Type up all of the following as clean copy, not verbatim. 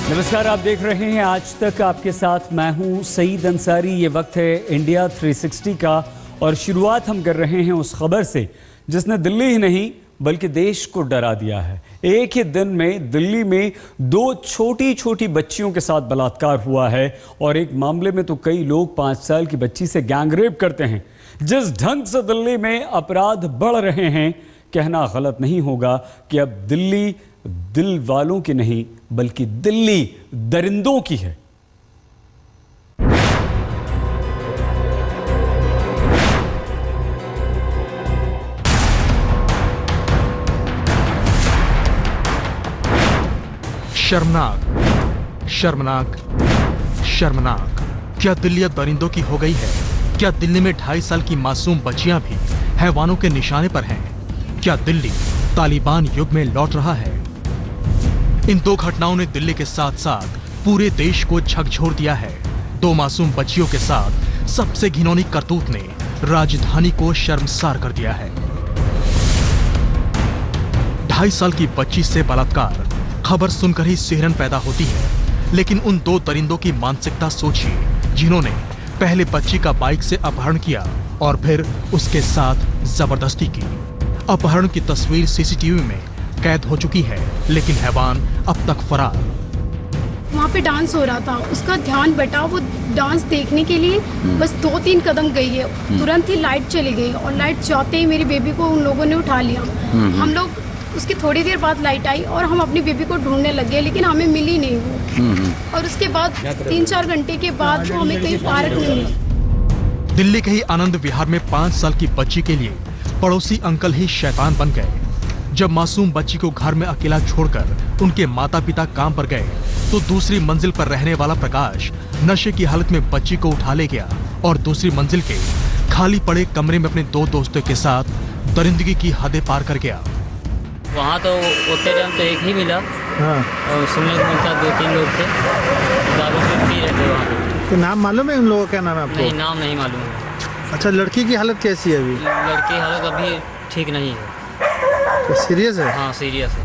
नमस्कार, आप देख रहे हैं आज तक। आपके साथ मैं हूं सईद अंसारी। ये वक्त है इंडिया 360 का और शुरुआत हम कर रहे हैं उस खबर से जिसने दिल्ली ही नहीं बल्कि देश को डरा दिया है। एक ही दिन में दिल्ली में 2 छोटी छोटी बच्चियों के साथ बलात्कार हुआ है और एक मामले में तो कई लोग 5 साल की बच्ची से गैंगरेप करते हैं। जिस ढंग से दिल्ली में अपराध बढ़ रहे हैं, कहना गलत नहीं होगा कि अब दिल्ली दिल वालों की नहीं बल्कि दिल्ली दरिंदों की है। शर्मनाक, शर्मनाक, शर्मनाक। क्या दिल्ली अब दरिंदों की हो गई है? क्या दिल्ली में 2.5 साल की मासूम बच्चियां भी हैवानों के निशाने पर हैं? क्या दिल्ली तालिबान युग में लौट रहा है? इन 2 घटनाओं ने दिल्ली के साथ साथ पूरे देश को झकझोर दिया है। 2 मासूम बच्चियों के साथ सबसे घिनौनी करतूत ने राजधानी को शर्मसार कर दिया है। 2.5 साल की बच्ची से बलात्कार, खबर सुनकर ही सिहरन पैदा होती है। लेकिन उन 2 दरिंदों की मानसिकता सोचिए, जिन्होंने पहले बच्ची का बाइक से अपहरण किया और फिर उसके साथ जबरदस्ती की। अपहरण की तस्वीर सीसीटीवी में कैद हो चुकी है, लेकिन हैवान अब तक फरार। वहाँ पे डांस हो रहा था, उसका ध्यान बटा वो डांस देखने के लिए बस 2-3 कदम गई है, तुरंत ही लाइट चली गई और लाइट जाते ही मेरी बेबी को उन लोगों ने उठा लिया। हम लोग उसकी थोड़ी देर बाद लाइट आई और हम अपनी बेबी को ढूंढने लग गए, लेकिन हमें मिली नहीं वो। और उसके बाद 3-4 घंटे के बाद वो हमें कहीं पार्क में मिली। दिल्ली के ही आनंद विहार में 5 साल की बच्ची के लिए पड़ोसी अंकल ही शैतान बन गए। जब मासूम बच्ची को घर में अकेला छोड़कर उनके माता पिता काम पर गए तो दूसरी मंजिल पर रहने वाला प्रकाश नशे की हालत में बच्ची को उठा ले गया और दूसरी मंजिल के खाली पड़े कमरे में अपने 2 दोस्तों के साथ दरिंदगी की हदें पार कर गया। वहाँ तो उतने टाइम तो एक ही मिला। हाँ। और सुनने को मिलता 2-3 लोग थे, दारू पी रहे थे वहाँ पे। तो नाम मालूम है उन लोगों का? नाम है आपको? नहीं, नाम नहीं मालूम है। अच्छा, लड़की की हालत कैसी है अभी? लड़की की हालत अभी ठीक नहीं है। तो सीरियस है? हाँ, सीरियस है।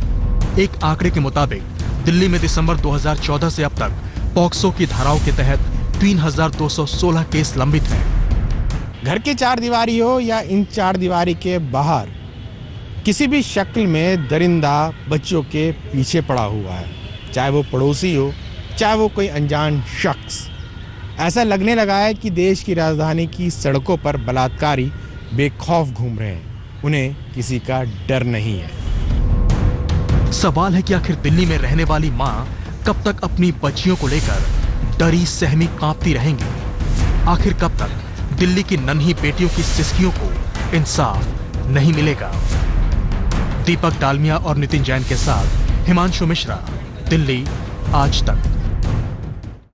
एक आंकड़े के मुताबिक दिल्ली में दिसंबर 2014 से अब तक पॉक्सो की धाराओं के तहत 3216 केस लंबित हैं। घर की 4 दीवारी हो या इन 4 दीवारी के बाहर, किसी भी शक्ल में दरिंदा बच्चों के पीछे पड़ा हुआ है, चाहे वो पड़ोसी हो, चाहे वो कोई अनजान शख्स। ऐसा लगने लगा है कि देश की राजधानी की सड़कों पर बलात्कारी बेखौफ घूम रहे हैं, उन्हें किसी का डर नहीं है। सवाल है कि आखिर दिल्ली में रहने वाली मां कब तक अपनी बच्चियों को लेकर डरी सहमी कांपती रहेंगी? आखिर कब तक दिल्ली की नन्ही बेटियों की सिसकियों को इंसाफ नहीं मिलेगा? दीपक डालमिया और नितिन जैन के साथ हिमांशु मिश्रा, दिल्ली आज तक।